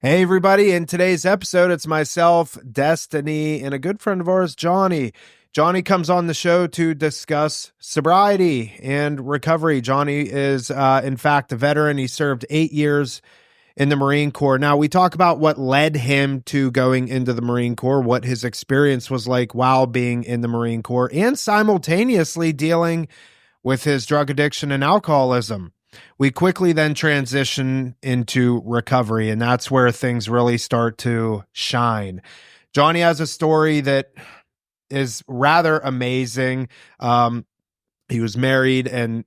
Hey, everybody. In today's episode, it's myself, Destiny, and a good friend of ours, Johnny. Johnny comes on the show to discuss sobriety and recovery. Johnny is, in fact, a veteran. He served 8 years in the Marine Corps. Now, we talk about what led him to going into the Marine Corps, what his experience was like while being in the Marine Corps, and simultaneously dealing with his drug addiction and alcoholism. We quickly then transition into recovery, and that's where things really start to shine. Johnny has a story that is rather amazing. He was married, and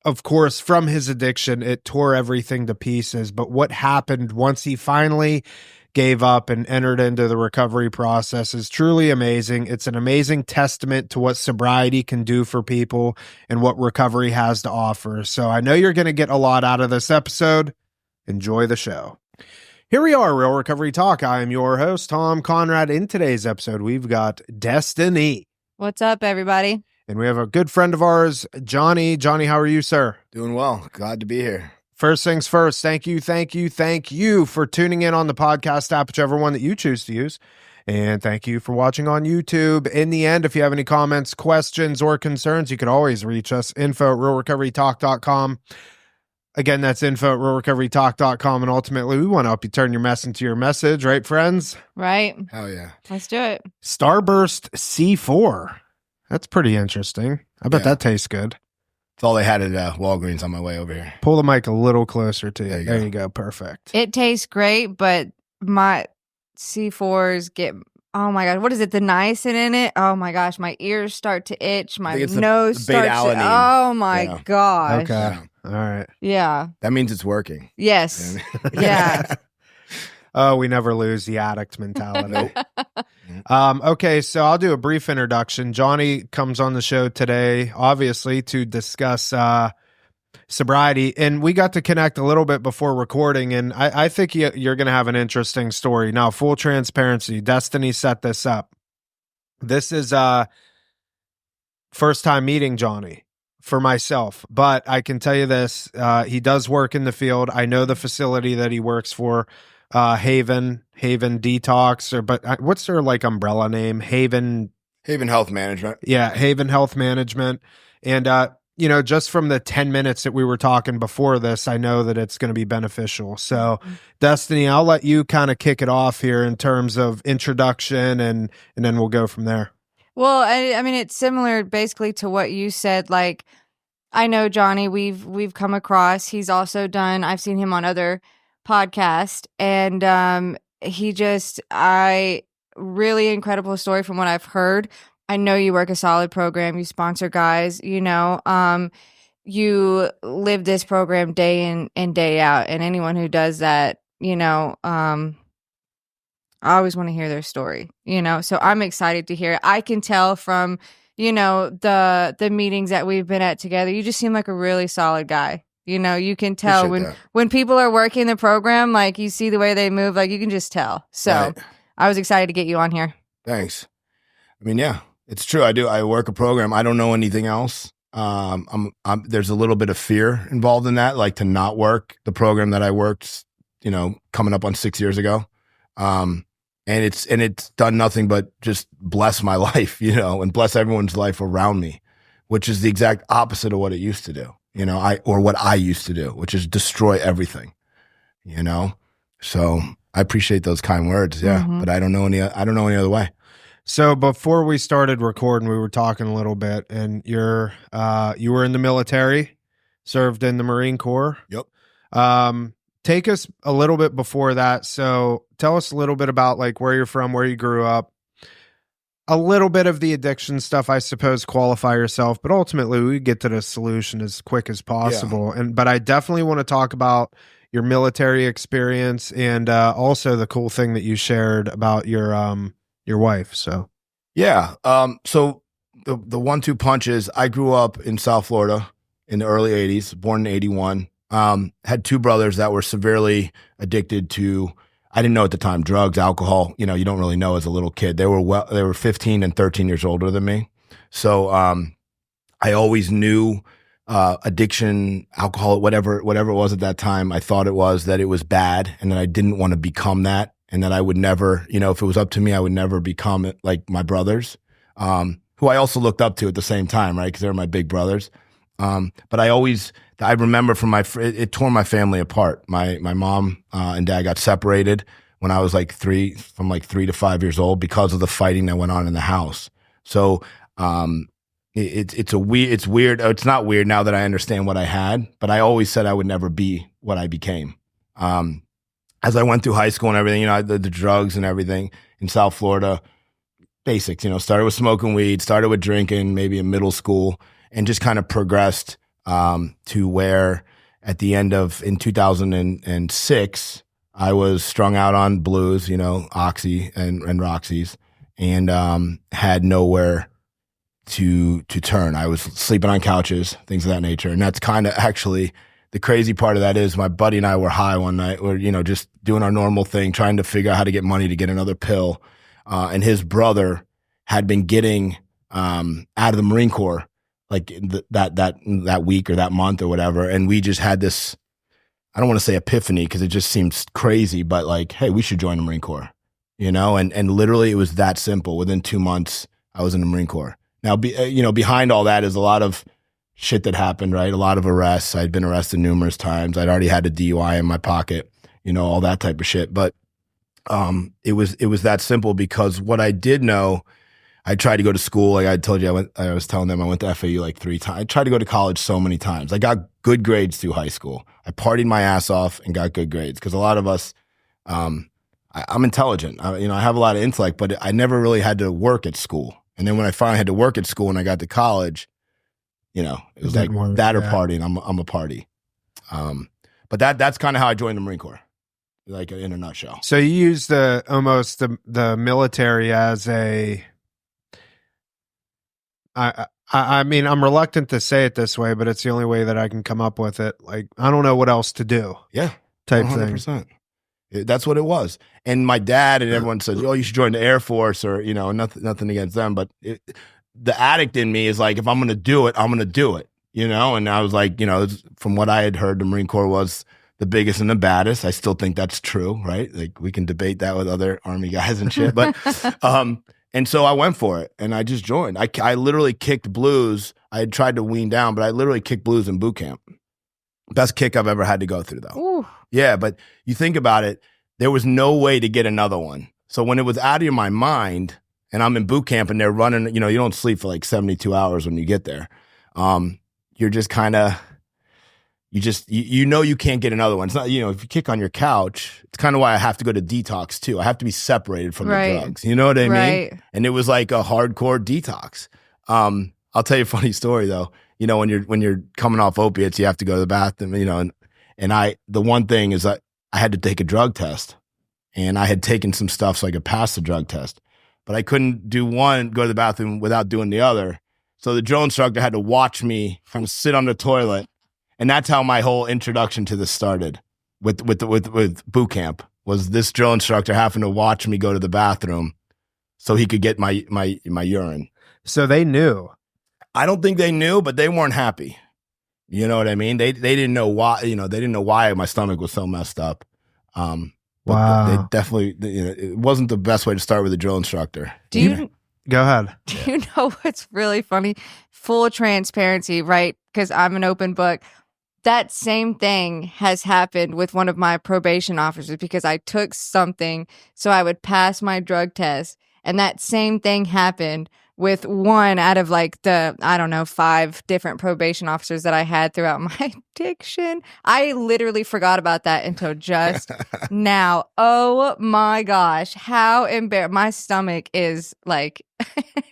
of course, from his addiction, it tore everything to pieces. But what happened once he finally gave up and entered into the recovery process is truly amazing. It's an amazing testament to what sobriety can do for people and what recovery has to offer. So I know you're going to get a lot out of this episode. Enjoy the show. Here we are, Real Recovery Talk. I am your host, Tom Conrad. In today's episode, we've got Destiny. What's up, everybody? And we have a good friend of ours, Johnny. Johnny, how are you, sir? Doing well. Glad to be here. First things first, thank you for tuning in on the podcast app, whichever one that you choose to use. And thank you for watching on YouTube. In the end, if you have any comments, questions, or concerns, you can always reach us, info@realrecoverytalk.com. Again, that's info@realrecoverytalk.com. And ultimately, we want to help you turn your mess into your message, right, friends? Right. Hell yeah. Let's do it. Starburst C4. That's pretty interesting. I bet that tastes good. It's all they had at Walgreens on my way over here. Pull the mic a little closer to you. There You go. Perfect. It tastes great, but my C4s get, oh my God, what is it? The niacin in it? Oh my gosh, my ears start to itch. My nose starts to, oh my gosh. Okay. Yeah. All right. Yeah. That means it's working. Yes. Yeah. Oh, we never lose the addict mentality. Okay, so I'll do a brief introduction. Johnny comes on the show today, obviously, to discuss sobriety, and we got to connect a little bit before recording, and I think you're going to have an interesting story. Now, full transparency, Destiny set this up. This is first time meeting Johnny for myself, but I can tell you this, he does work in the field. I know the facility that he works for. Haven Detox, but what's their like umbrella name? Haven Health Management. Yeah, Haven Health Management. And just from the 10 minutes that we were talking before this, I know that it's going to be beneficial. So, Destiny, I'll let you kind of kick it off here in terms of introduction, and then we'll go from there. Well, I mean, it's similar basically to what you said. Like, I know Johnny, we've come across. He's also done. I've seen him on other podcast, and really incredible story from what I've heard. I know you work a solid program, you sponsor guys, you live this program day in and day out, and anyone who does that, I always want to hear their story, so I'm excited to hear it. I can tell from the meetings that we've been at together, you just seem like a really solid guy. You can tell when people are working the program, like you see the way they move, like you can just tell. So right. I was excited to get you on here. Thanks. I mean, yeah, it's true. I work a program. I don't know anything else. There's a little bit of fear involved in that, like to not work the program that I worked, coming up on 6 years ago. And it's done nothing but just bless my life, and bless everyone's life around me, which is the exact opposite of what it used to do. What I used to do, which is destroy everything, So I appreciate those kind words. Yeah. Mm-hmm. But I don't know any other way. So before we started recording, we were talking a little bit, and you were in the military, served in the Marine Corps. Yep. Take us a little bit before that. So tell us a little bit about like where you're from, where you grew up. A little bit of the addiction stuff, I suppose, qualify yourself, but ultimately we get to the solution as quick as possible. Yeah. But I definitely want to talk about your military experience and also the cool thing that you shared about your wife. So, yeah. So the 1-2 punch is I grew up in South Florida in the early 80s, born in 81. Had two brothers that were severely addicted to, I didn't know at the time, drugs, alcohol. You don't really know as a little kid. They were 15 and 13 years older than me. So I always knew addiction, alcohol, whatever it was at that time. I thought it was that it was bad and that I didn't want to become that, and that I would never, if it was up to me, I would never become like my brothers, who I also looked up to at the same time, right? Because they were my big brothers. But I remember it tore my family apart. My mom and dad got separated when I was from 3 to 5 years old because of the fighting that went on in the house. So it's weird. It's not weird now that I understand what I had, but I always said I would never be what I became. As I went through high school and everything, the drugs and everything in South Florida, basics, started with smoking weed, started with drinking, maybe in middle school, and just kind of progressed to where at the end in 2006, I was strung out on blues, Oxy and Roxy's, and had nowhere to turn. I was sleeping on couches, things of that nature. And that's kind of actually the crazy part of that is my buddy and I were high one night. We're, just doing our normal thing, trying to figure out how to get money to get another pill. And his brother had been getting out of the Marine Corps like that week or that month or whatever. And we just had this, I don't want to say epiphany because it just seems crazy, but like, hey, we should join the Marine Corps, and literally it was that simple. Within 2 months, I was in the Marine Corps. Now, behind all that is a lot of shit that happened, right? A lot of arrests. I'd been arrested numerous times. I'd already had a DUI in my pocket, all that type of shit. But it was that simple because what I did know, I tried to go to school. Like I told you, I was telling them I went to FAU like 3 times. I tried to go to college so many times. I got good grades through high school. I partied my ass off and got good grades because a lot of us, I'm intelligent. I have a lot of intellect, but I never really had to work at school. And then when I finally had to work at school and I got to college, it was like that or partying. I'm a party. But that's kind of how I joined the Marine Corps, like in a nutshell. So you use the military as a, I mean, I'm reluctant to say it this way, but it's the only way that I can come up with it. Like, I don't know what else to do. Yeah. Type 100%. thing. That's what it was. And my dad and everyone said, oh, you should join the Air Force or, nothing against them. But the addict in me is like, if I'm going to do it, I'm going to do it, And I was like, from what I had heard, the Marine Corps was the biggest and the baddest. I still think that's true, right? Like we can debate that with other Army guys and shit. But, and so I went for it and I just joined. I literally kicked blues. I had tried to wean down, but I literally kicked blues in boot camp. Best kick I've ever had to go through, though. Ooh. Yeah, but you think about it, there was no way to get another one. So when it was out of my mind, and I'm in boot camp, and they're running, you don't sleep for like 72 hours when you get there. You're just kind of, you can't get another one. It's not, if you kick on your couch, it's kind of why I have to go to detox too. I have to be separated from the drugs. You know what I mean? Right. And it was like a hardcore detox. I'll tell you a funny story though. When you're coming off opiates, you have to go to the bathroom, and the one thing is that I had to take a drug test, and I had taken some stuff so I could pass the drug test, but I couldn't do one, go to the bathroom without doing the other. So the drill instructor had to watch me kind of sit on the toilet. And that's how my whole introduction to this started with boot camp, was this drill instructor having to watch me go to the bathroom so he could get my urine. So they knew. I don't think they knew, but they weren't happy. You know what I mean? They didn't know why, they didn't know why my stomach was so messed up. But Wow. they definitely, it wasn't the best way to start with a drill instructor. Go ahead. Do you know what's really funny? Full transparency, right? Because I'm an open book. That same thing has happened with one of my probation officers because I took something so I would pass my drug test. And that same thing happened with one out of like the, 5 different probation officers that I had throughout my addiction. I literally forgot about that until just now. Oh my gosh. How embarrassing. My stomach is like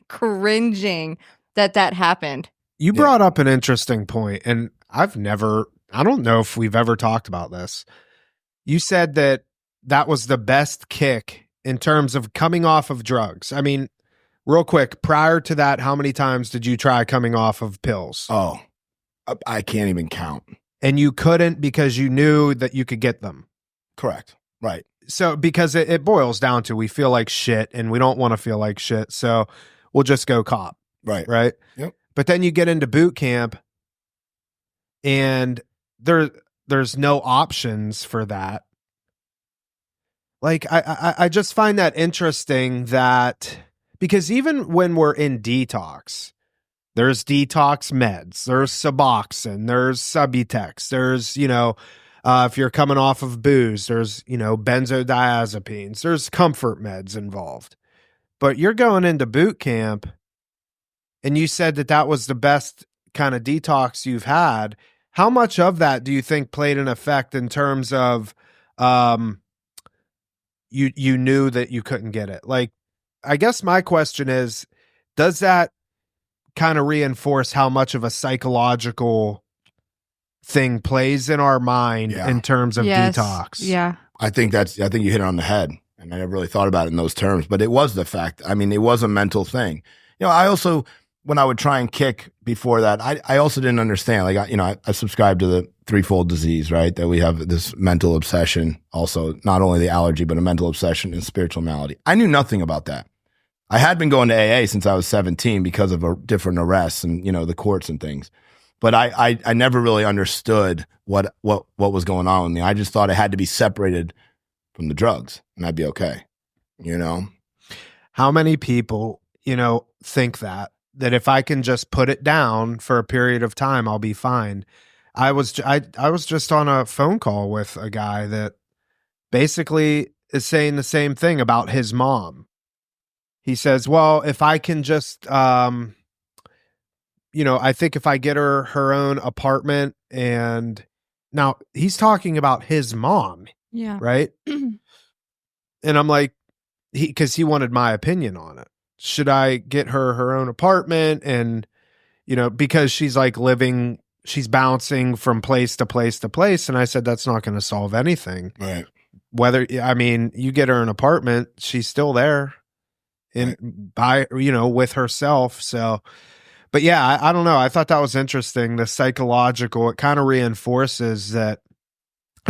cringing that happened. You brought up an interesting point, and I don't know if we've ever talked about this. You said that was the best kick in terms of coming off of drugs. I mean, real quick, prior to that, how many times did you try coming off of pills? Oh, I can't even count. And you couldn't because you knew that you could get them. Correct. Right. So because it boils down to we feel like shit and we don't want to feel like shit. So we'll just go cop. Right. Right. Yep. But then you get into boot camp and there's no options for that. Like I just find that interesting, that because even when we're in detox, there's detox meds, there's Suboxone, there's Subutex, there's, if you're coming off of booze, there's, benzodiazepines, there's comfort meds involved. But you're going into boot camp, and you said that was the best kind of detox you've had. How much of that do you think played an effect in terms of you knew that you couldn't get it? Like, I guess my question is, does that kind of reinforce how much of a psychological thing plays in our mind in terms of detox? Yeah. I think you hit it on the head, and I never really thought about it in those terms, but it was the fact. I mean, it was a mental thing. I also, when I would try and kick before that, I also didn't understand. Like, I subscribed to the threefold disease, right? That we have this mental obsession, also not only the allergy, but a mental obsession and spiritual malady. I knew nothing about that. I had been going to AA since I was 17 because of different arrests and, the courts and things. But I never really understood what was going on with me. I just thought it had to be separated from the drugs and I'd be okay. How many people, think that if I can just put it down for a period of time, I'll be fine. I was just on a phone call with a guy that basically is saying the same thing about his mom. He says, well, if I can just, I think if I get her own apartment, and now he's talking about his mom. Yeah. Right. And I'm like, because he wanted my opinion on it. Should I get her own apartment? And, because she's like she's bouncing from place to place to place. And I said, that's not going to solve anything. Right. You get her an apartment, she's still there. With herself. So, but yeah, I don't know. I thought that was interesting. The psychological, it kind of reinforces that.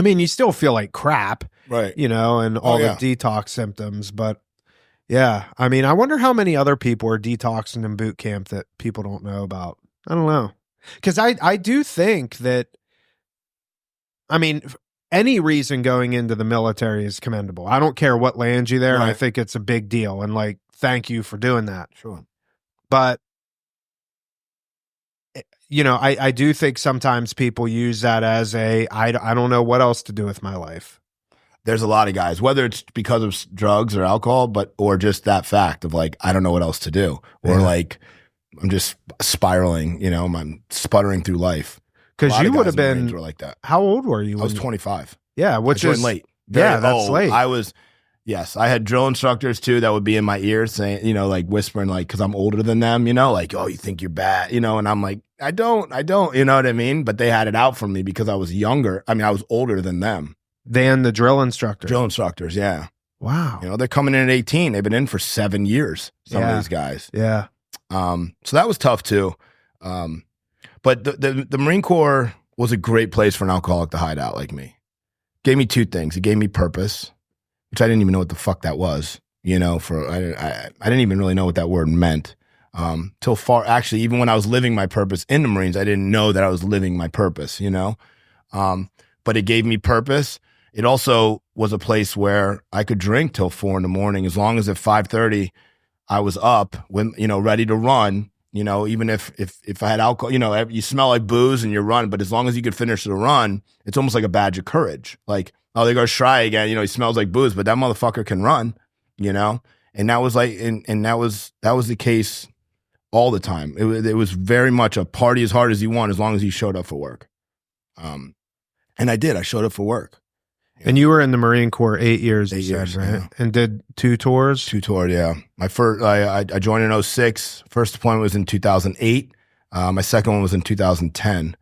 You still feel like crap, right? And all the detox symptoms, but yeah, I wonder how many other people are detoxing in boot camp that people don't know about. I don't know. Cause I do think that, any reason going into the military is commendable. I don't care what lands you there. Right. And I think it's a big deal. And thank you for doing that. Sure. But, I do think sometimes people use that as I don't know what else to do with my life. There's a lot of guys, whether it's because of drugs or alcohol, or just that fact of I don't know what else to do. Or I'm just spiraling, I'm sputtering through life. Because you would have been like that. How old were you? I was 25. Yeah, which is late. That's late. I was. Yes, I had drill instructors too that would be in my ear saying, whispering, because I'm older than them, oh, you think you're bad, and I'm like, I don't, you know what I mean? But they had it out for me because I was younger. I was older than them. Than the drill instructors. Drill instructors, yeah. Wow. They're coming in at 18. They've been in for 7 years. Some of these guys. Yeah. So that was tough too. But the Marine Corps was a great place for an alcoholic to hide out like me. Gave me two things. It gave me purpose, which I didn't even know what the fuck that was. I didn't even really know what that word meant. Actually, even when I was living my purpose in the Marines, I didn't know that I was living my purpose, but it gave me purpose. It also was a place where I could drink till 4 a.m. as long as at 5:30 I was up when, ready to run, even if I had alcohol, you smell like booze and you're running, but as long as you could finish the run, it's almost like a badge of courage. Like, oh, there goes Shry again, he smells like booze, but that motherfucker can run, and that was and that was the case all the time. It was very much a party as hard as you want, as long as you showed up for work. And I did. I showed up for work. And you were in the Marine Corps 8 years, you said, right? Yeah. And did 2 tours? 2 tours, yeah. My first, I joined in 06. First deployment was in 2008. My second one was in 2010.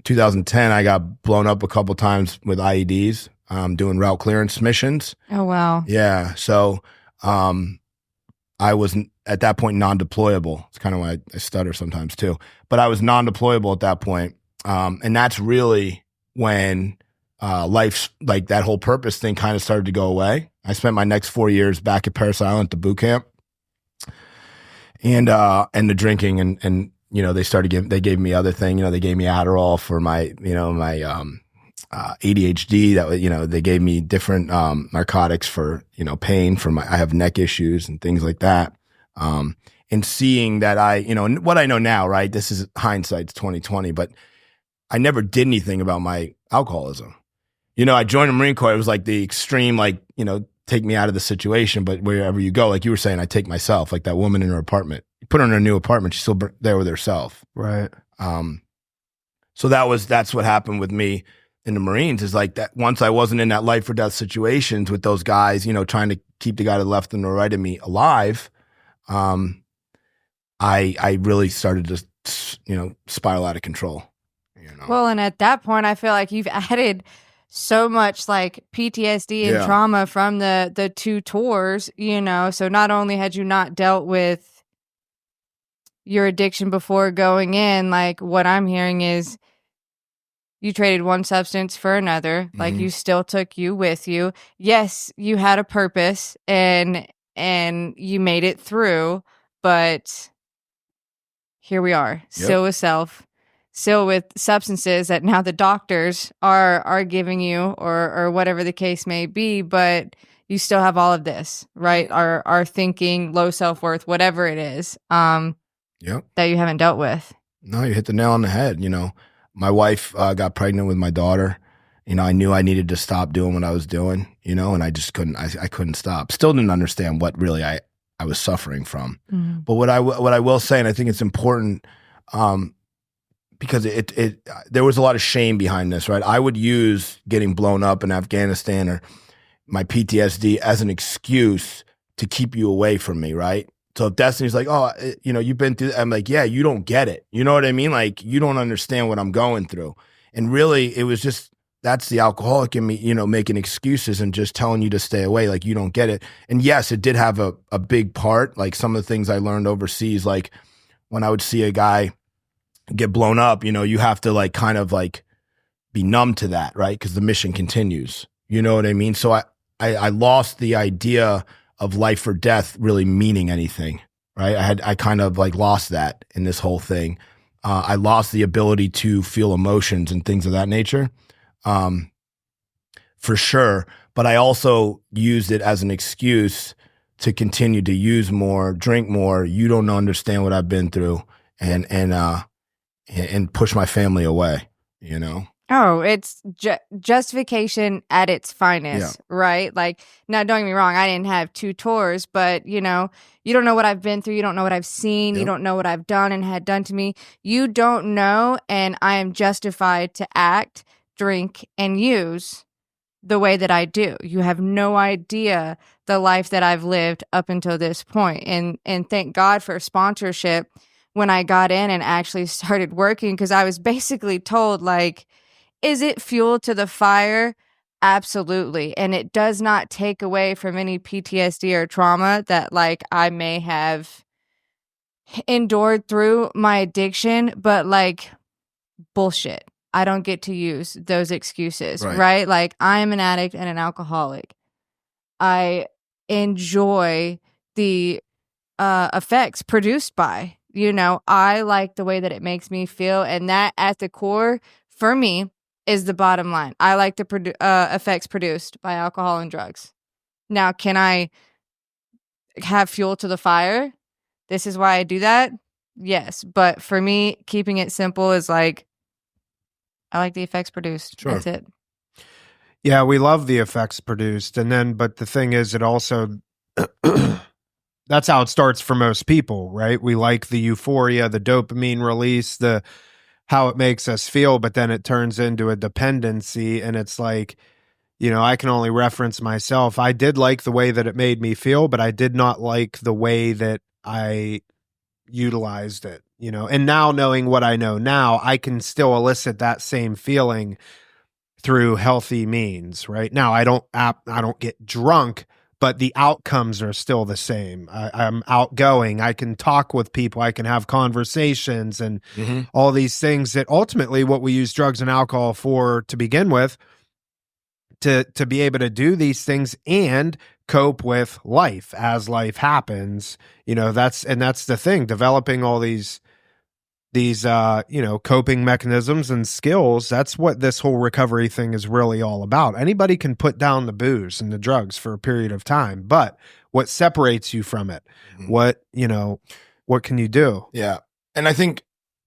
2010, I got blown up a couple times with IEDs, doing route clearance missions. Oh, wow. Yeah. So I was at that point non-deployable. It's kind of why I stutter sometimes too. But I was non-deployable at that point. And that's really when life's like that whole purpose thing kind of started to go away. I spent my next 4 years back at Parris Island, the boot camp, and the drinking and they gave me other thing. They gave me Adderall for my ADHD. That they gave me different narcotics for pain for I have neck issues and things like that. And seeing that what I know now, right? This is hindsight's 2020, but I never did anything about my alcoholism. I joined the Marine Corps. It was like the extreme, take me out of the situation. But wherever you go, like you were saying, I take myself, like that woman in her apartment. You put her in her new apartment, she's still there with herself. Right. So that's what happened with me in the Marines, is like that. Once I wasn't in that life or death situations with those guys, trying to keep the guy to the left and the right of me alive, I really started to, spiral out of control. Well, and at that point, I feel like you've added so much like PTSD and trauma from the 2 tours, So not only had you not dealt with your addiction before going in, like what I'm hearing is you traded one substance for another. Mm-hmm. Like you still took you with you. Yes, you had a purpose and you made it through, but here we are, still with self, still with substances that now the doctors are giving you or whatever the case may be, but you still have all of this, right? Our thinking, low self-worth, whatever it is, that you haven't dealt with. No, you hit the nail on the head. My wife got pregnant with my daughter. I knew I needed to stop doing what I was doing, and I just couldn't, I couldn't stop. Still didn't understand what really I was suffering from. Mm-hmm. But what I will say, and I think it's important, because there was a lot of shame behind this, right? I would use getting blown up in Afghanistan or my PTSD as an excuse to keep you away from me, right? So if Destiny's like, oh, you've been through, I'm like, yeah, you don't get it. You know what I mean? Like, you don't understand what I'm going through. And really, it was just, that's the alcoholic in me, making excuses and just telling you to stay away. Like, you don't get it. And yes, it did have a big part. Like some of the things I learned overseas, like when I would see a guy get blown up, you have to like kind of like be numb to that, right? Because the mission continues. You know what I mean? So I lost the idea of life or death really meaning anything, right? I kind of like lost that in this whole thing. I lost the ability to feel emotions and things of that nature. For sure. But I also used it as an excuse to continue to use more, drink more. You don't understand what I've been through, and push my family away, Oh, it's justification at its finest, right? Like, now don't get me wrong, I didn't have 2 tours, but you don't know what I've been through. You don't know what I've seen. You don't know what I've done and had done to me. You don't know, and I am justified to act, drink, and use the way that I do. You have no idea the life that I've lived up until this point. And thank God for sponsorship when I got in and actually started working, because I was basically told, like, is it fuel to the fire? Absolutely. And it does not take away from any PTSD or trauma that like I may have endured through my addiction, but like bullshit. I don't get to use those excuses, right? Like, I'm an addict and an alcoholic. I enjoy the effects produced by, I like the way that it makes me feel. And that at the core, for me, is the bottom line. I like the effects produced by alcohol and drugs. Now, can I have fuel to the fire? This is why I do that? Yes. But for me, keeping it simple is like, I like the effects produced. Sure. That's it. Yeah, we love the effects produced. But the thing is, it also, that's how it starts for most people, right? We like the euphoria, the dopamine release, how it makes us feel, but then it turns into a dependency. And it's like, I can only reference myself. I did like the way that it made me feel, but I did not like the way that I utilized it, and now knowing what I know now, I can still elicit that same feeling through healthy means. Right now, I don't get drunk, but the outcomes are still the same. I'm outgoing. I can talk with people. I can have conversations and all these things that ultimately what we use drugs and alcohol for to begin with, to be able to do these things and cope with life as life happens. That's the thing, developing all these these coping mechanisms and skills. That's what this whole recovery thing is really all about. Anybody can put down the booze and the drugs for a period of time, but what separates you from it? What can you do? Yeah. And I think,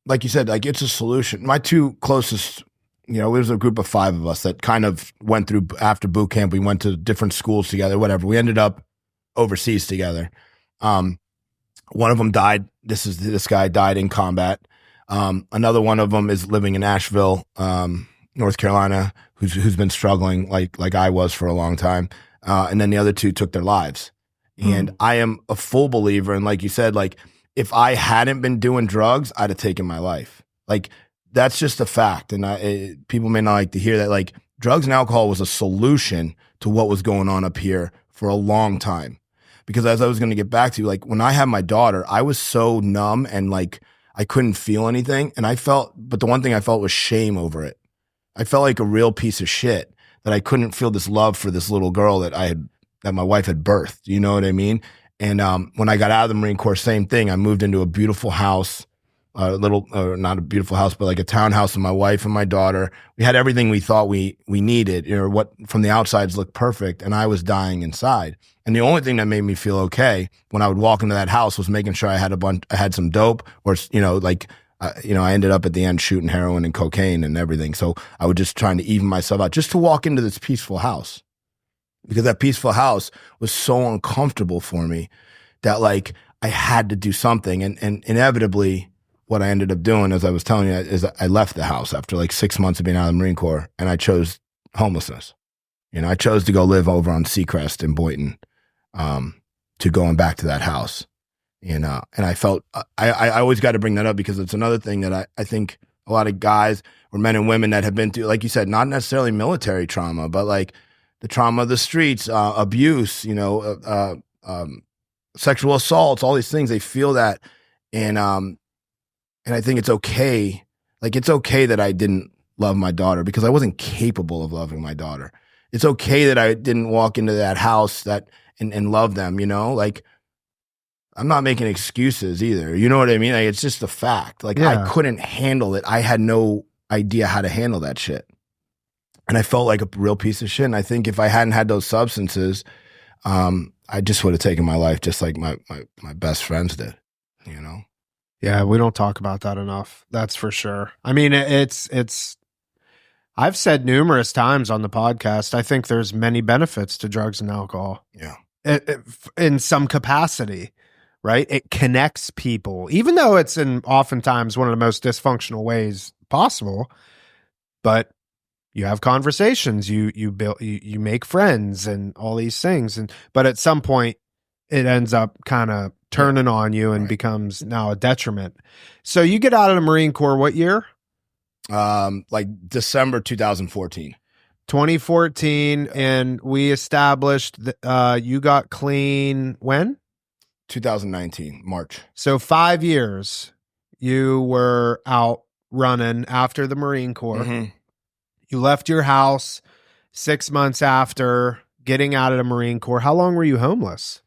like you said, like it's a solution. My two closest, it was a group of 5 of us that kind of went through after boot camp. We went to different schools together, whatever. We ended up overseas together. One of them died. This guy died in combat. Another one of them is living in Asheville, North Carolina, who's been struggling like I was for a long time. And then the other 2 took their lives. And I am a full believer. And like you said, like if I hadn't been doing drugs, I'd have taken my life. Like that's just a fact. And people may not like to hear that. Like drugs and alcohol was a solution to what was going on up here for a long time. Because as I was going to get back to, like when I had my daughter, I was so numb and like I couldn't feel anything. And but the one thing I felt was shame over it. I felt like a real piece of shit that I couldn't feel this love for this little girl that my wife had birthed. You know what I mean? And when I got out of the Marine Corps, same thing. I moved into a beautiful house, not a beautiful house, but like a townhouse with my wife and my daughter. We had everything we thought we needed, what from the outsides looked perfect. And I was dying inside. And the only thing that made me feel okay when I would walk into that house was making sure I had some dope or, I ended up at the end shooting heroin and cocaine and everything. So I was just trying to even myself out just to walk into this peaceful house, because that peaceful house was so uncomfortable for me that like I had to do something. And inevitably what I ended up doing, as I was telling you, is I left the house after like 6 months of being out of the Marine Corps, and I chose homelessness. I chose to go live over on Seacrest in Boynton, to going back to that house. And I felt, I always got to bring that up because it's another thing that I think a lot of guys or men and women that have been through, like you said, not necessarily military trauma, but like the trauma of the streets, abuse, sexual assaults, all these things, they feel that. And I think it's okay. Like, it's okay that I didn't love my daughter because I wasn't capable of loving my daughter. It's okay that I didn't walk into that house and love them, like I'm not making excuses either. You know what I mean? Like, it's just a fact. Like I couldn't handle it. I had no idea how to handle that shit. And I felt like a real piece of shit. And I think if I hadn't had those substances, I just would have taken my life just like my best friends did, Yeah, we don't talk about that enough. That's for sure. I mean, it's I've said numerous times on the podcast, I think there's many benefits to drugs and alcohol. Yeah. In some capacity, right? It connects people, even though it's in oftentimes one of the most dysfunctional ways possible. But you have conversations, you build, you make friends and all these things. But at some point it ends up kind of turning on you and becomes now a detriment. So you get out of the Marine Corps, what year? Like December 2014. 2014, and we established that you got clean when? 2019, March. So 5 years you were out running after the Marine Corps. Mm-hmm. You left your house 6 months after getting out of the Marine Corps. How long were you homeless?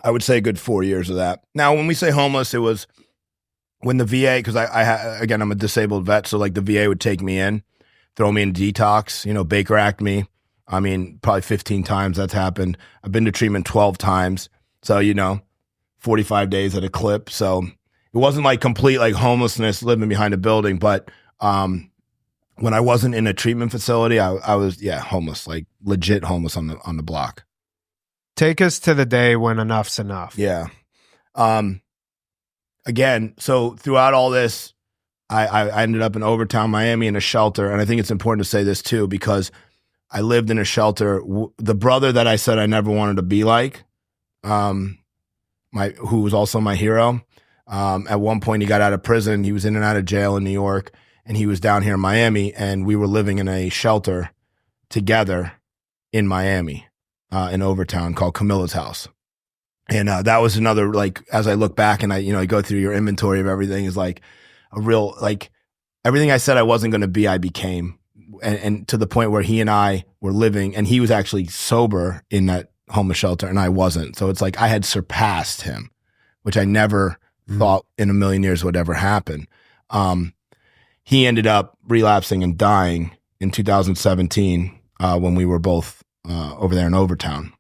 I would say a good 4 years of that. Now, when we say homeless, it was when the VA, because again, I'm a disabled vet, so like the VA would take me in, throw me in detox, Baker Act me. I mean, probably 15 times that's happened. I've been to treatment 12 times. So, 45 days at a clip. So it wasn't like complete like homelessness living behind a building. But when I wasn't in a treatment facility, I was, homeless, like legit homeless on the block. Take us to the day when enough's enough. Yeah. Again, so throughout all this, I ended up in Overtown, Miami, in a shelter. And I think it's important to say this too, because I lived in a shelter. The brother that I said I never wanted to be like, who was also my hero. At one point he got out of prison. He was in and out of jail in New York, and he was down here in Miami, and we were living in a shelter together in Miami, in Overtown, called Camilla's House. And that was another, like, as I look back and I go through your inventory of everything, is like a real, like, everything I said I wasn't going to be, I became. And to the point where he and I were living, and he was actually sober in that homeless shelter and I wasn't. So it's like I had surpassed him, which I never thought in a million years would ever happen. He ended up relapsing and dying in 2017 when we were both over there in Overtown.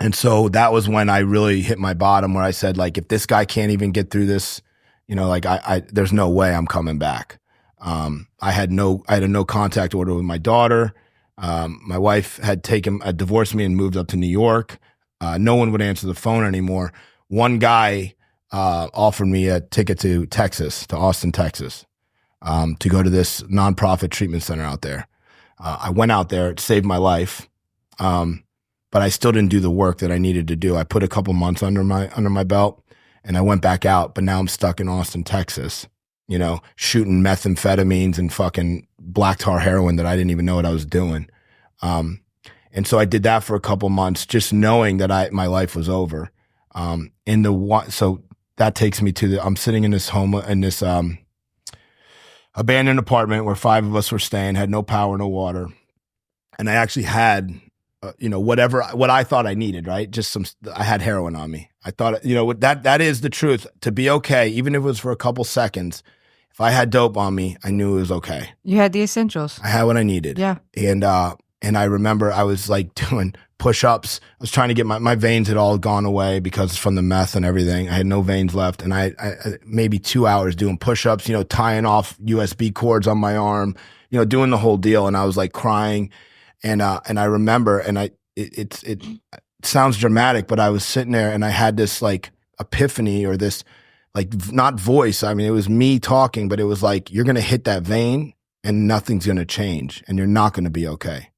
And so that was when I really hit my bottom, where I said, like, if this guy can't even get through this, you know, like there's no way I'm coming back. I had a no contact order with my daughter. My wife had divorced me and moved up to New York. No one would answer the phone anymore. One guy offered me a ticket to Austin, Texas, to go to this nonprofit treatment center out there. I went out there. It saved my life. But I still didn't do the work that I needed to do. I put a couple months under my belt, and I went back out. But now I'm stuck in Austin, Texas, you know, shooting methamphetamines and fucking black tar heroin that I didn't even know what I was doing. And so I did that for a couple months, just knowing that my life was over. So that takes me to I'm sitting in this abandoned apartment where 5 of us were staying, had no power, no water, and I actually had. You know, what I thought I needed, right? I had heroin on me. I thought, you know, that is the truth. To be okay, even if it was for a couple seconds, if I had dope on me, I knew it was okay. You had the essentials. I had what I needed. Yeah. And I remember I was like doing push-ups. I was trying to get my veins had all gone away because from the meth and everything. I had no veins left. And I maybe 2 hours doing push-ups, you know, tying off USB cords on my arm, you know, doing the whole deal. And I was like crying. And I remember, and it sounds dramatic, but I was sitting there and I had this like epiphany, or this like not voice. I mean, it was me talking, but it was like, you're going to hit that vein and nothing's going to change and you're not going to be okay.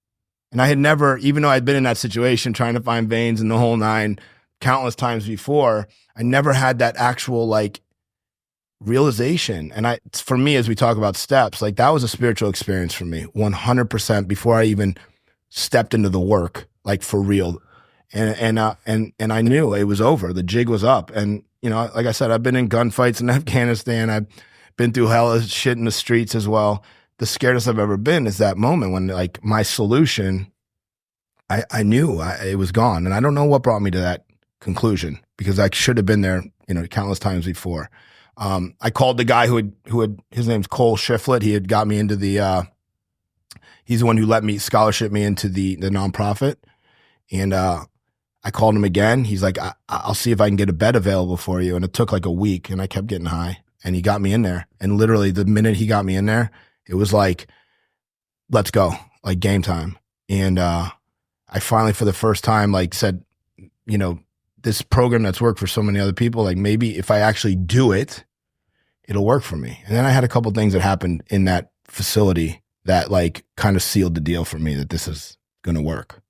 And I had never, even though I'd been in that situation trying to find veins and the whole nine countless times before, I never had that actual like realization. And for me, as we talk about steps, like that was a spiritual experience for me, 100%, before I even stepped into the work, like for real. And I knew it was over. The jig was up. And, you know, like I said, I've been in gunfights in Afghanistan. I've been through hell shit in the streets as well. The scariest I've ever been is that moment when like my solution, I knew it was gone. And I don't know what brought me to that conclusion, because I should have been there, you know, countless times before. I called the guy who had his name's Cole Shiflett. He had got me into he's the one who let me scholarship me into the nonprofit. And I called him again. He's like, I'll see if I can get a bed available for you. And it took like a week, and I kept getting high, and he got me in there. And literally the minute he got me in there, it was like, let's go, like game time. And I finally, for the first time, like said, you know, this program that's worked for so many other people, like maybe if I actually do it, it'll work for me. And then I had a couple things that happened in that facility that like kind of sealed the deal for me that this is going to work.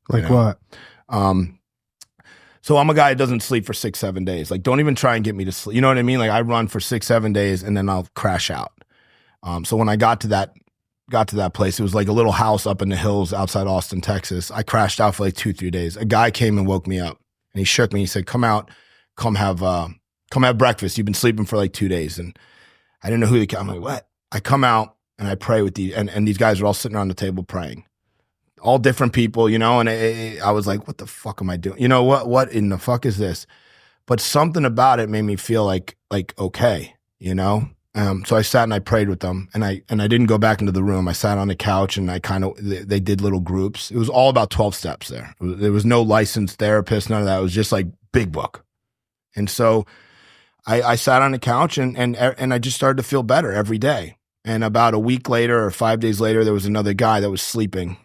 Like what? So I'm a guy that doesn't sleep for 6-7 days. Like, don't even try and get me to sleep. You know what I mean? Like, I run for 6-7 days and then I'll crash out. So when I got to that place, it was like a little house up in the hills outside Austin, Texas. I crashed out for like 2-3 days. A guy came and woke me up, and he shook me. He said, come out, come have breakfast. You've been sleeping for like 2 days. And I didn't know who I'm like, what? I come out and I pray with and these guys are all sitting around the table praying. All different people, you know, and I was like, what the fuck am I doing? You know, what in the fuck is this? But something about it made me feel like okay, you know? So I sat and I prayed with them, and I didn't go back into the room. I sat on the couch, and they did little groups. It was all about 12 steps there. There was no licensed therapist, none of that. It was just like big book. And so I sat on the couch and I just started to feel better every day. And about a week later or 5 days later, there was another guy that was sleeping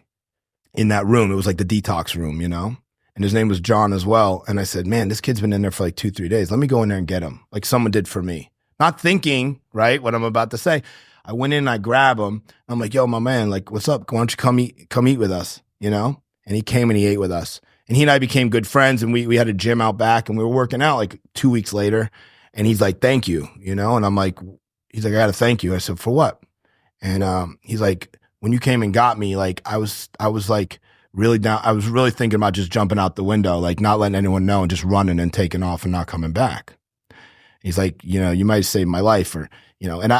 in that room. It was like the detox room, you know? And his name was John as well. And I said, man, this kid's been in there for like 2-3 days. Let me go in there and get him, like someone did for me. Not thinking, right, what I'm about to say. I went in and I grab him. I'm like, yo, my man, like, what's up? Why don't you come eat with us, you know? And he came and he ate with us. And he and I became good friends, and we had a gym out back, and we were working out like 2 weeks later. And he's like, thank you, you know? And I'm like, he's like, I got to thank you. I said, for what? And he's like, when you came and got me, like, I was like really down. I was really thinking about just jumping out the window, like not letting anyone know and just running and taking off and not coming back. He's like, you know, you might save my life, or, you know, and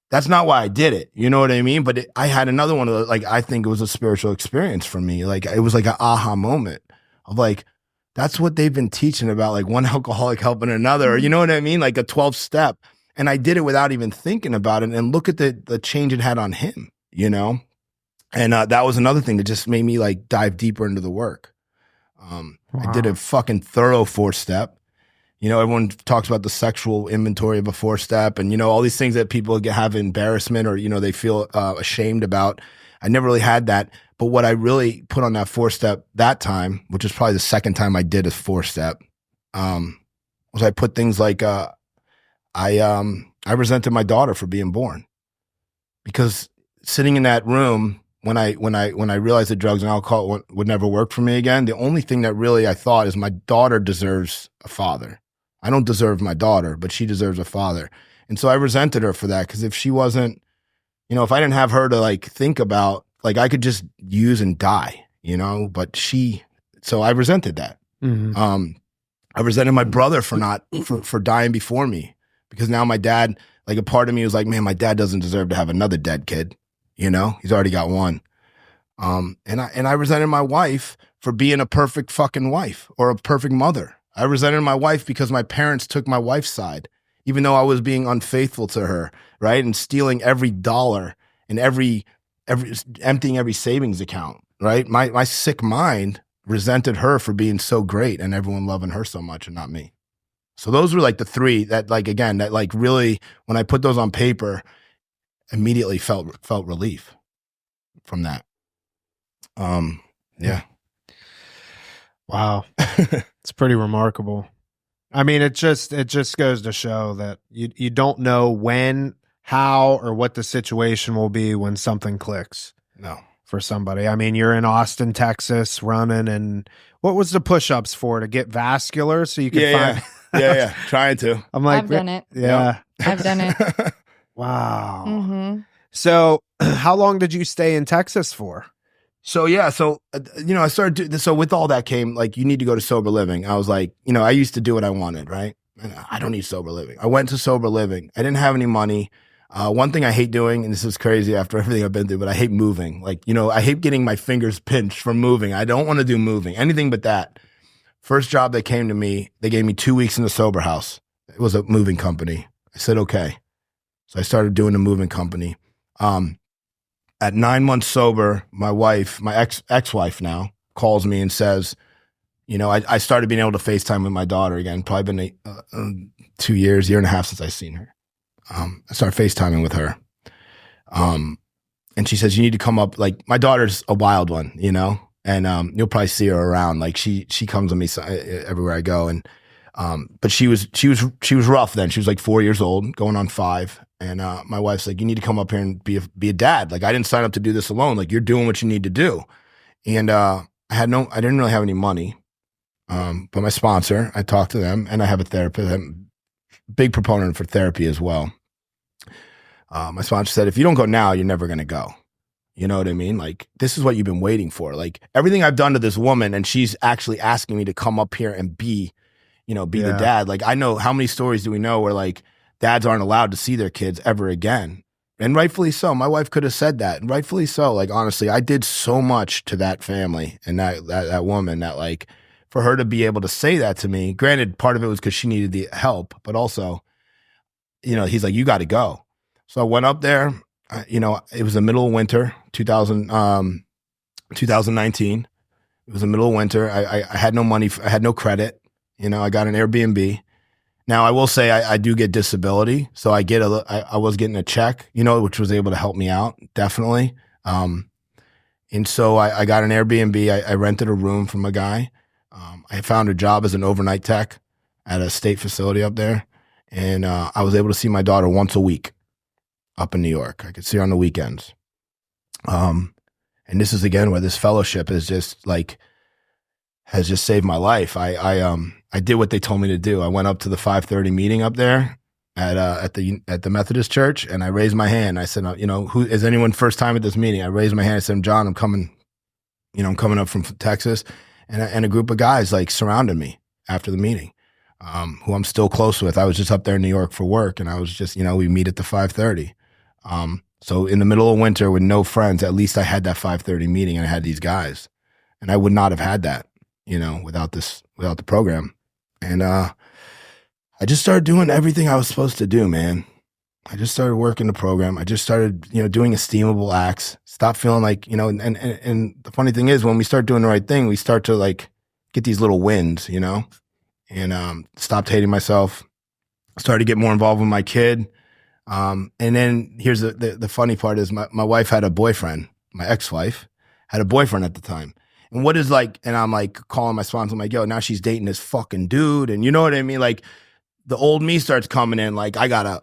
that's not why I did it. You know what I mean? But I had another one of those, like, I think it was a spiritual experience for me. Like, it was like an aha moment of like, that's what they've been teaching about, like one alcoholic helping another, or you know what I mean? Like a 12 step. And I did it without even thinking about it. And look at the change it had on him, you know? And that was another thing that just made me like dive deeper into the work. Wow. I did a fucking thorough 4-step. You know, everyone talks about the sexual inventory of a 4-step and, you know, all these things that people have embarrassment or, you know, they feel ashamed about. I never really had that. But what I really put on that 4-step that time, which is probably the second time I did a 4-step, was I put things like I resented my daughter for being born. Because sitting in that room when I realized that drugs and alcohol would never work for me again, the only thing that really I thought is my daughter deserves a father. I don't deserve my daughter, but she deserves a father. And so I resented her for that, because if she wasn't, you know, if I didn't have her to like think about, like I could just use and die, you know, but so I resented that. Mm-hmm. I resented my brother for dying before me, because now my dad, like a part of me was like, man, my dad doesn't deserve to have another dead kid. You know, he's already got one. And I resented my wife for being a perfect fucking wife or a perfect mother. I resented my wife because my parents took my wife's side, even though I was being unfaithful to her, right? And stealing every dollar and every emptying every savings account, right? My sick mind resented her for being so great and everyone loving her so much and not me. So those were like the three that like, again, that like really, when I put those on paper, immediately felt relief from that. Yeah. Wow. It's pretty remarkable. I mean, it just goes to show that you don't know when, how, or what the situation will be when something clicks. No. For somebody. I mean, you're in Austin, Texas running, and what was the push-ups for? To get vascular so you can find Yeah. Trying to. I'm like, I've done it. Yeah. I've done it. Wow. Mm-hmm. So how long did you stay in Texas for? So, yeah. So, you know, I started doing this. So with all that came, like, you need to go to sober living. I was like, you know, I used to do what I wanted, right? And I don't need sober living. I went to sober living. I didn't have any money. One thing I hate doing, and this is crazy after everything I've been through, but I hate moving. Like, you know, I hate getting my fingers pinched from moving. I don't want to do moving, anything but that. First job that came to me, they gave me 2 weeks in the sober house. It was a moving company. I said, okay. So I started doing the moving company. At 9 months sober, my wife, my ex-wife now, calls me and says, you know, I started being able to FaceTime with my daughter again. Probably been 2 years, year and a half since I've seen her. I started FaceTiming with her. And she says, you need to come up. Like, my daughter's a wild one, you know, and you'll probably see her around. Like, she comes with me everywhere I go. And but she was rough then. She was like 4 years old, going on 5. And my wife's like, you need to come up here and be a dad. Like, I didn't sign up to do this alone. Like, you're doing what you need to do. And I didn't really have any money. But my sponsor, I talked to them, and I have a therapist. I'm a big proponent for therapy as well. My sponsor said, if you don't go now, you're never going to go. You know what I mean? Like, this is what you've been waiting for. Like, everything I've done to this woman, and she's actually asking me to come up here and be the dad. Like, I know, how many stories do we know where like dads aren't allowed to see their kids ever again? And rightfully so. My wife could have said that, and rightfully so. Like, honestly, I did so much to that family and that woman that, like, for her to be able to say that to me, granted, part of it was because she needed the help, but also, you know, he's like, you got to go. So I went up there, you know, it was the middle of winter, 2019. It was the middle of winter. I had no money. I had no credit. You know, I got an Airbnb. Now, I will say I do get disability. So I was getting a check, you know, which was able to help me out, definitely. And so I got an Airbnb. I rented a room from a guy. I found a job as an overnight tech at a state facility up there. And I was able to see my daughter once a week up in New York. I could see her on the weekends. And this is, again, where this fellowship has just saved my life. I did what they told me to do. I went up to the 5:30 meeting up there at the Methodist Church, and I raised my hand. I said, you know, who is anyone first time at this meeting? I raised my hand. I said, John, I'm coming up from Texas, and a group of guys like surrounded me after the meeting, who I'm still close with. I was just up there in New York for work, and I was just, you know, we meet at the 5:30. So in the middle of winter with no friends, at least I had that 5:30 meeting, and I had these guys, and I would not have had that. you know, without the program. And I just started doing everything I was supposed to do, man. I just started working the program. I just started, you know, doing esteemable acts. Stop feeling like, you know, and the funny thing is when we start doing the right thing, we start to like get these little wins, you know, and stopped hating myself. Started to get more involved with my kid. And then here's the funny part is my wife had a boyfriend. My ex-wife had a boyfriend at the time. And what is like, and I'm like calling my sponsor, I'm like, yo, now she's dating this fucking dude. And you know what I mean? Like, the old me starts coming in, like I gotta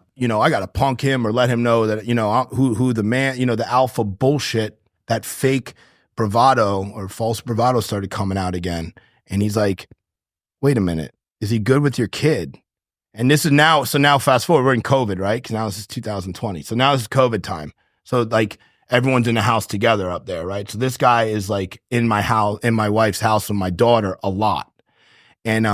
punk him or let him know that, you know, who the man, you know, the alpha bullshit, that fake bravado or false bravado started coming out again. And he's like, wait a minute, is he good with your kid? And this is now, so now fast forward, we're in COVID, right? Because now this is 2020. So now this is COVID time. So like everyone's in the house together up there, right? So this guy is like in my house, in my wife's house with my daughter a lot. And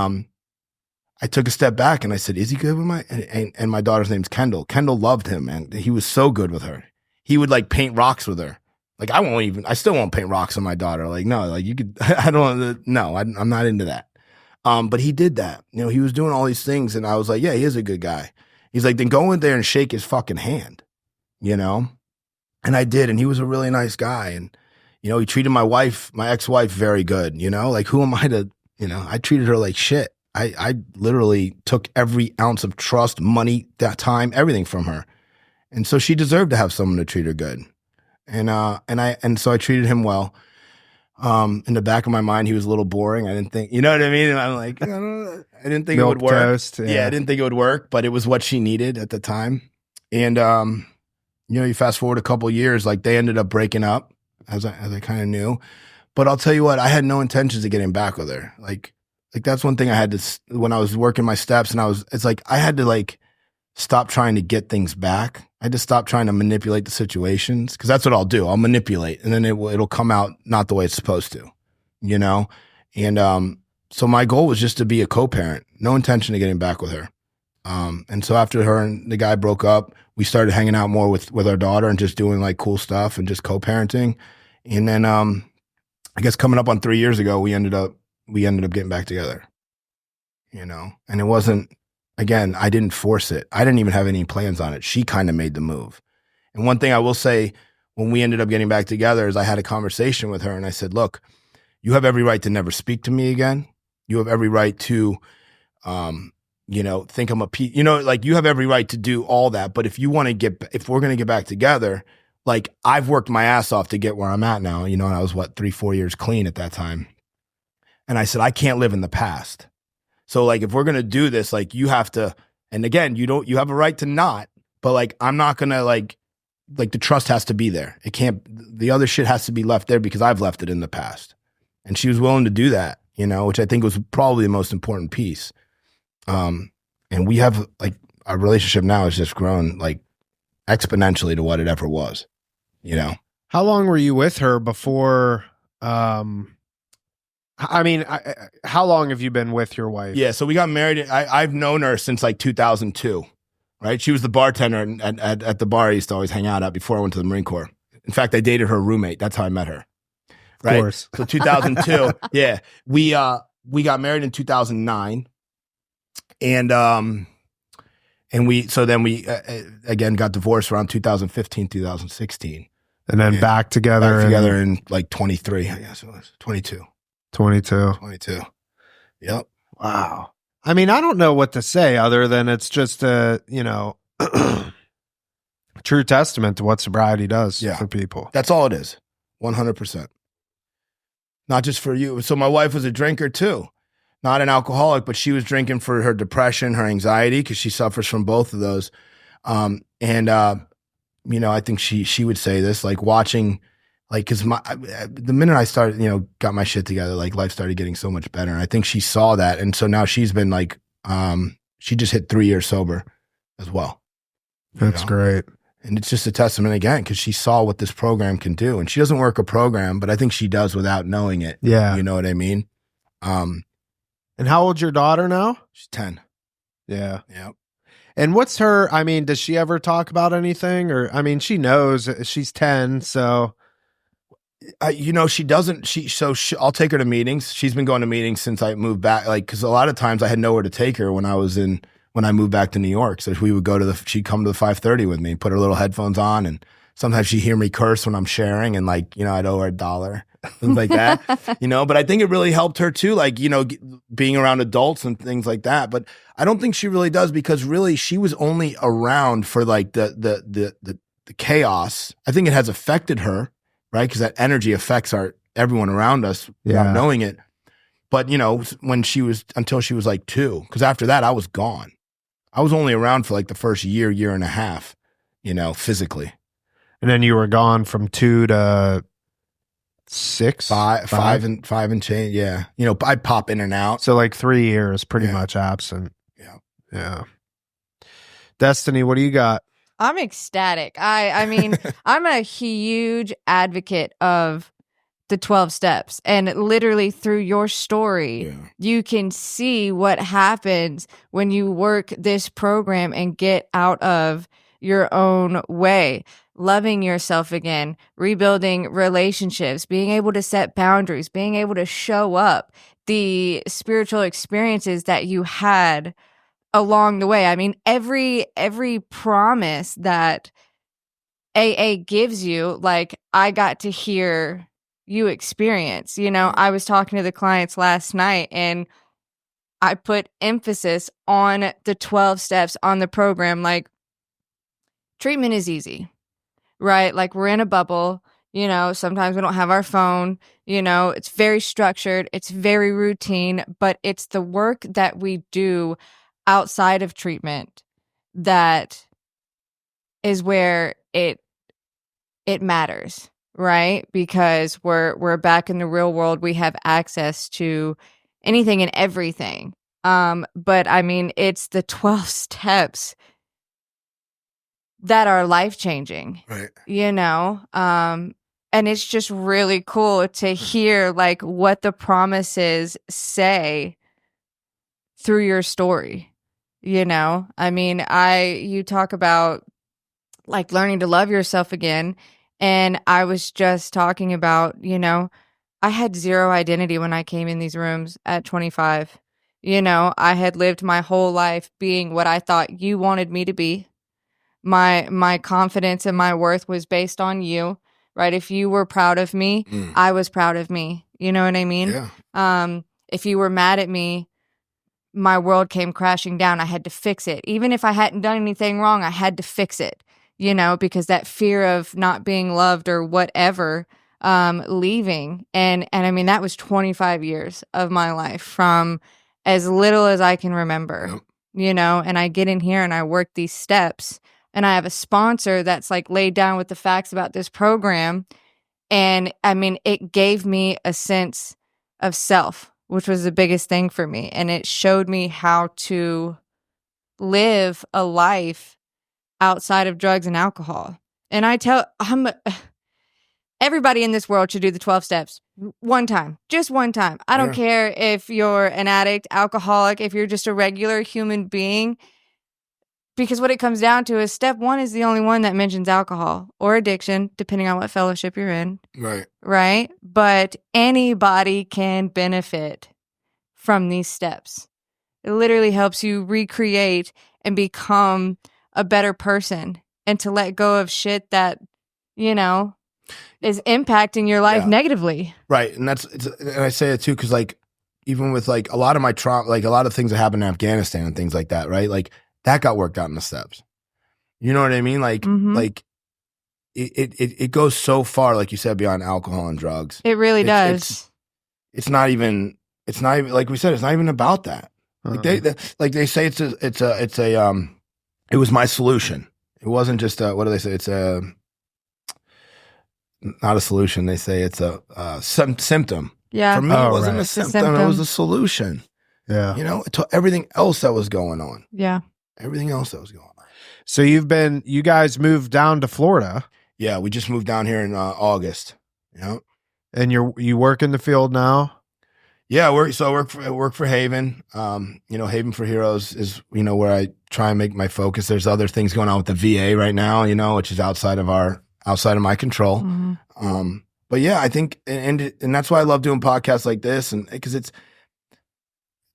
I took a step back and I said, is he good with and my daughter's name's Kendall. Kendall loved him, and he was so good with her. He would like paint rocks with her. Like I still won't paint rocks on my daughter. Like, no, like you could, I'm not into that. But he did that. You know, he was doing all these things and I was like, yeah, he is a good guy. He's like, then go in there and shake his fucking hand, you know? And I did. And he was a really nice guy. And, you know, he treated my ex-wife very good, you know? Like, who am I to, you know, I treated her like shit. I literally took every ounce of trust, money, that time, everything from her. And so she deserved to have someone to treat her good. And so I treated him well. In the back of my mind, he was a little boring. I didn't think, you know what I mean? And I'm like, I didn't think it would work. Toast, yeah, I didn't think it would work, but it was what she needed at the time. And, you know, you fast forward a couple of years, like they ended up breaking up as I kind of knew. But I'll tell you what, I had no intentions of getting back with her. Like that's one thing I had to, when I was working my steps and it's like, I had to like stop trying to get things back. I had to stop trying to manipulate the situations because that's what I'll do. I'll manipulate and then it'll come out not the way it's supposed to, you know? And, so my goal was just to be a co-parent, no intention of getting back with her. And so after her and the guy broke up, we started hanging out more with our daughter and just doing like cool stuff and just co-parenting. And then, I guess coming up on 3 years ago, we ended up getting back together, you know, and it wasn't, again, I didn't force it. I didn't even have any plans on it. She kind of made the move. And one thing I will say when we ended up getting back together is I had a conversation with her and I said, look, you have every right to never speak to me again. You have every right to, you know, think I'm you know, like you have every right to do all that. But if we're going to get back together, like I've worked my ass off to get where I'm at now, you know, and I was 3-4 years clean at that time. And I said, I can't live in the past. So like, if we're going to do this, like you have to, and again, you have a right to not, but like, I'm not going to like the trust has to be there. It can't, the other shit has to be left there because I've left it in the past. And she was willing to do that, you know, which I think was probably the most important piece. And we have like, our relationship now has just grown like exponentially to what it ever was, you know? How long were you with her before, I mean, how long have you been with your wife? Yeah, so we got married. I've known her since like 2002, right? She was the bartender at the bar I used to always hang out at before I went to the Marine Corps. In fact, I dated her roommate. That's how I met her. Right? Of course. So 2002, yeah. We got married in 2009, and we again got divorced around 2015, 2016, and then back together in like 23. I guess it was 22. 22. Yep. Wow. I mean, I don't know what to say other than it's just a, you know, true testament to what sobriety does for people. That's all it is. 100%. Not just for you. So my wife was a drinker too. Not an alcoholic, but she was drinking for her depression, her anxiety, because she suffers from both of those. You know, I think she would say this, like watching, like, cause the minute I started, you know, got my shit together, like life started getting so much better. And I think she saw that. And so now she's been like, she just hit 3 years sober as well. That's great. And it's just a testament again, cause she saw what this program can do. And she doesn't work a program, but I think she does without knowing it. Yeah. You know what I mean? And how old's your daughter now? She's 10. Yeah. Yeah. And what's her, I mean, does she ever talk about anything? Or, I mean, she knows she's 10, so. She doesn't. I'll take her to meetings. She's been going to meetings since I moved back. Like, because a lot of times I had nowhere to take her when I moved back to New York. So we would go to she'd come to the 5:30 with me, put her little headphones on, and sometimes she'd hear me curse when I'm sharing, and like, I'd owe her $1, things like that. But I think it really helped her too, like, being around adults and things like that. But I don't think she really does, because really she was only around for like the chaos. I think it has affected her. Right, because that energy affects everyone around us without knowing it. But until she was like 2, because after that I was gone. I was only around for like the first year and a half, physically. And then you were gone from 2 to 6, five and change. Yeah, I'd pop in and out. So like 3 years, pretty much absent. Yeah. Destiny, what do you got? I'm ecstatic. I mean, I'm a huge advocate of the 12 steps, and literally through your story, you can see what happens when you work this program and get out of your own way, loving yourself again, rebuilding relationships, being able to set boundaries, being able to show up, the spiritual experiences that you had along the way. I mean, every promise that AA gives you, like, I got to hear you experience. I was talking to the clients last night, and I put emphasis on the 12 steps on the program. Like, treatment is easy, right? Like, we're in a bubble. Sometimes we don't have our phone. It's very structured. It's very routine, but it's the work that we do outside of treatment that is where it matters, right? Because we're back in the real world. We have access to anything and everything. But I mean, it's the 12 steps that are life-changing, right? And it's just really cool to hear like what the promises say through your story. I mean, you talk about like learning to love yourself again. And I was just talking about, I had zero identity when I came in these rooms at 25. I had lived my whole life being what I thought you wanted me to be. My confidence and my worth was based on you, right? If you were proud of me, I was proud of me. You know what I mean? Yeah. If you were mad at me, my world came crashing down. I had to fix it. Even if I hadn't done anything wrong, I had to fix it, because that fear of not being loved or whatever, leaving. And I mean, that was 25 years of my life from as little as I can remember, and I get in here and I work these steps, and I have a sponsor that's like laid down with the facts about this program. And I mean, it gave me a sense of self, which was the biggest thing for me. And it showed me how to live a life outside of drugs and alcohol. And everybody in this world should do the 12 steps one time, just one time. I don't care if you're an addict, alcoholic, if you're just a regular human being, because what it comes down to is step 1 is the only one that mentions alcohol or addiction, depending on what fellowship you're in. Right. Right. But anybody can benefit from these steps. It literally helps you recreate and become a better person, and to let go of shit that, is impacting your life negatively. Right. And and I say it too, because like, even with like a lot of my trauma, like a lot of things that happened in Afghanistan and things like that, right? Like that got worked out in the steps. You know what I mean? Like, like it goes so far, like you said, beyond alcohol and drugs. It really does. It's not even like we said, it's not even about that. Like they say it was my solution. It wasn't just what do they say? It's not a solution. They say it's a symptom. Yeah. For me, it wasn't a symptom. It was a solution. Yeah. To everything else that was going on. Yeah. Everything else that was going on. So you guys moved down to Florida. Yeah, we just moved down here in August. Yeah. And you work in the field now? Yeah, I work for Haven. Haven for Heroes is, where I try and make my focus. There's other things going on with the VA right now, which is outside of my control. Mm-hmm. But yeah, I think, and that's why I love doing podcasts like this, and because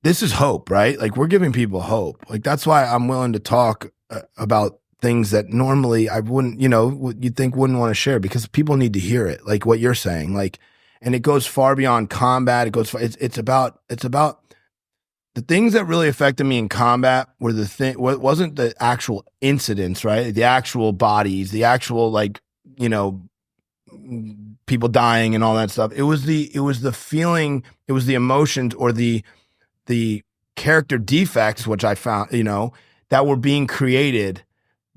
this is hope, right? Like we're giving people hope. Like that's why I'm willing to talk about things that normally I wouldn't, you'd think wouldn't want to share, because people need to hear it. Like what you're saying, like, and it goes far beyond combat. It goes, it's about the things that really affected me in combat were what wasn't the actual incidents, right? The actual bodies, the actual people dying and all that stuff. It was the feeling, it was the emotions, or the character defects, which I found, that were being created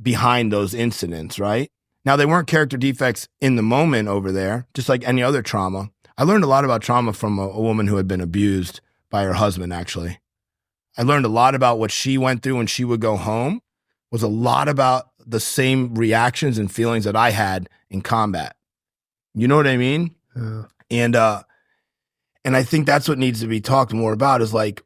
behind those incidents, right? Now, they weren't character defects in the moment over there, just like any other trauma. I learned a lot about trauma from a woman who had been abused by her husband, actually. I learned a lot about what she went through when she would go home, was a lot about the same reactions and feelings that I had in combat. You know what I mean? Yeah. And I think that's what needs to be talked more about, is like,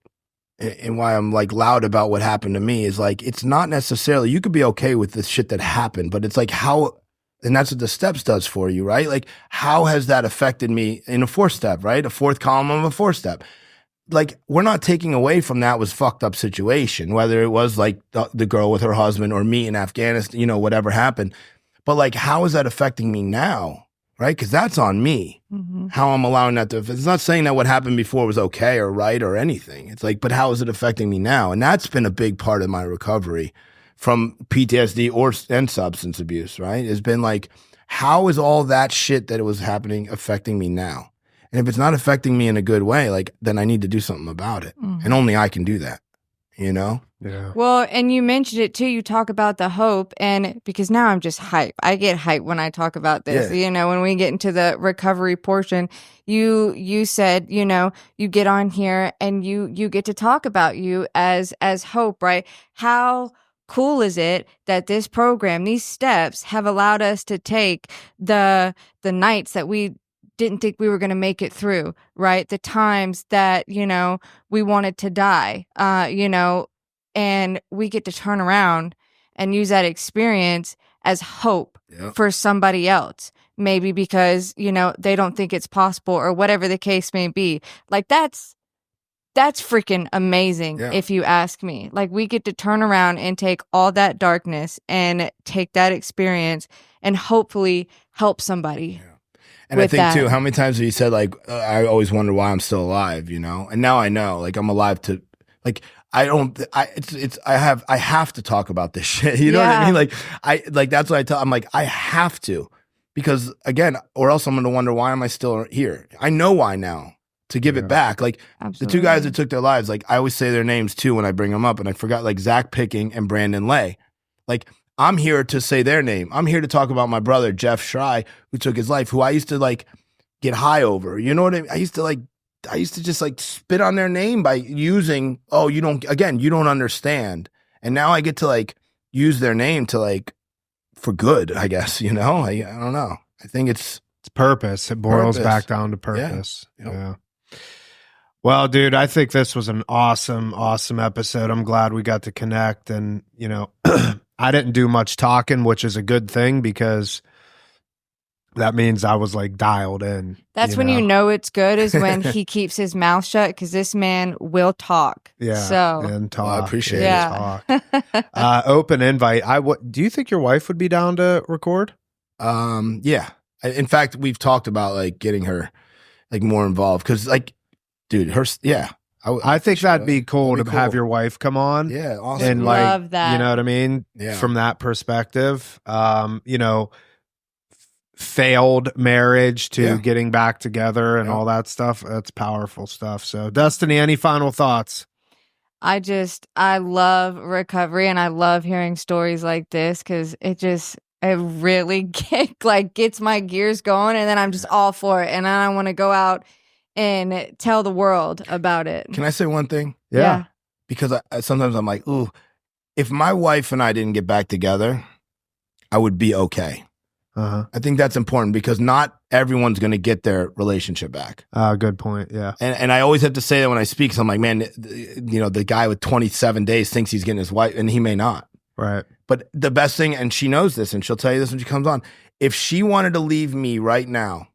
and why I'm like loud about what happened to me is like, it's not necessarily, you could be okay with the shit that happened, but it's like how, and that's what the steps does for you, right? Like, how has that affected me in a 4-step, right? A 4th column of a 4-step. Like, we're not taking away from that was fucked up situation, whether it was like the girl with her husband or me in Afghanistan, whatever happened. But like, how is that affecting me now? Right? Because that's on me. Mm-hmm. How I'm allowing that to, it's not saying that what happened before was okay or right or anything. It's like, but how is it affecting me now? And that's been a big part of my recovery from PTSD and substance abuse, right? It's been like, how is all that shit that it was happening affecting me now? And if it's not affecting me in a good way, like, then I need to do something about it. Mm-hmm. And only I can do that, Yeah. Well, and you mentioned it too. You talk about the hope, and because now I'm just hype. I get hype when I talk about this. Yeah. When we get into the recovery portion, you said, you get on here and you get to talk about you as hope, right? How cool is it that this program, these steps, have allowed us to take the nights that we didn't think we were going to make it through, right? The times that, we wanted to die, and we get to turn around and use that experience as hope for somebody else. Maybe because, they don't think it's possible or whatever the case may be. Like that's freaking amazing if you ask me. Like we get to turn around and take all that darkness and take that experience and hopefully help somebody. Yeah. And I think too, how many times have you said like, I always wonder why I'm still alive, and now I know, like I'm alive to, like, I have to talk about this shit. You know what I mean? Like, that's what I'm like, I have to, because again, or else I'm going to wonder, why am I still here? I know why now, to give it back. Like the 2 guys that took their lives, like I always say their names too when I bring them up, and I forgot, like Zach Picking and Brandon Lay. Like, I'm here to say their name. I'm here to talk about my brother, Jeff Schrei, who took his life, who I used to like get high over. You know what I mean? I used to just like spit on their name by using, you don't understand. And now I get to like use their name to like, for good, I guess, I don't know. I think it's purpose. It boils back down to purpose. Yeah. Well, dude, I think this was an awesome, awesome episode. I'm glad we got to connect, and, I didn't do much talking, which is a good thing, because that means I was like dialed in. That's when you know it's good, is when he keeps his mouth shut, because this man will talk. Yeah, and talk. Well, I appreciate it. Talk. Open invite. Do you think your wife would be down to record? Yeah. In fact, we've talked about like getting her like more involved, because like, dude, I think that'd be cool to have your wife come on. Yeah, awesome. And like, love that. You know what I mean? Yeah. From that perspective, failed marriage to getting back together and all that stuff. That's powerful stuff. So, Destiny, any final thoughts? I love recovery, and I love hearing stories like this, because it really gets my gears going, and then I'm just all for it, and then I want to go out and tell the world about it. Can I say one thing? Yeah. Because sometimes I'm like, ooh, if my wife and I didn't get back together, I would be okay. Uh-huh. I think that's important, because not everyone's going to get their relationship back. Good point. Yeah. And I always have to say that when I speak, so I'm like, man, the guy with 27 days thinks he's getting his wife, and he may not. Right. But the best thing, and she knows this, and she'll tell you this when she comes on, if she wanted to leave me right now,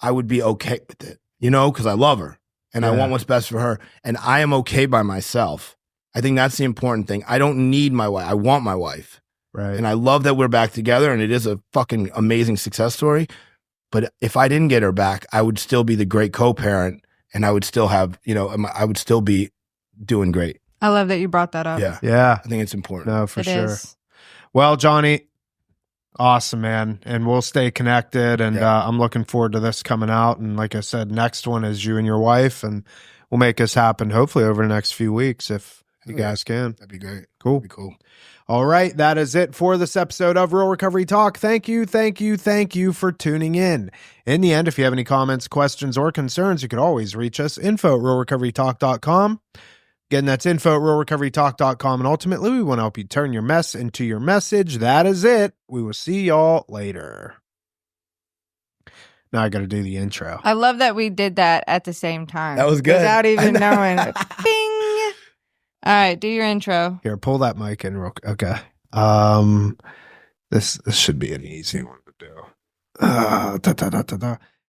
I would be okay with it, you know, because I love her and I want what's best for her. And I am okay by myself. I think that's the important thing. I don't need my wife. I want my wife. Right. And I love that we're back together, and it is a fucking amazing success story. But if I didn't get her back, I would still be the great co-parent, and I would still have, you know, I would still be doing great. I love that you brought that up. Yeah. Yeah. I think it's important. No, for It sure. is. Well, Johnny, awesome, man. And we'll stay connected. And I'm looking forward to this coming out. And like I said, next one is you and your wife. And we'll make this happen hopefully over the next few weeks if you guys can. That'd be great. Cool. That'd be cool. All right. That is it for this episode of Real Recovery Talk. Thank you for tuning in. In the end, if you have any comments, questions, or concerns, you could always reach us, info@realrecoverytalk.com. Again, that's info@realrecoverytalk.com. And ultimately, we want to help you turn your mess into your message. That is it. We will see y'all later. Now I got to do the intro. I love that we did that at the same time. That was good. Without even knowing. Bing. All right, do your intro. Here, pull that mic in real quick. Okay. This should be an easy one to do.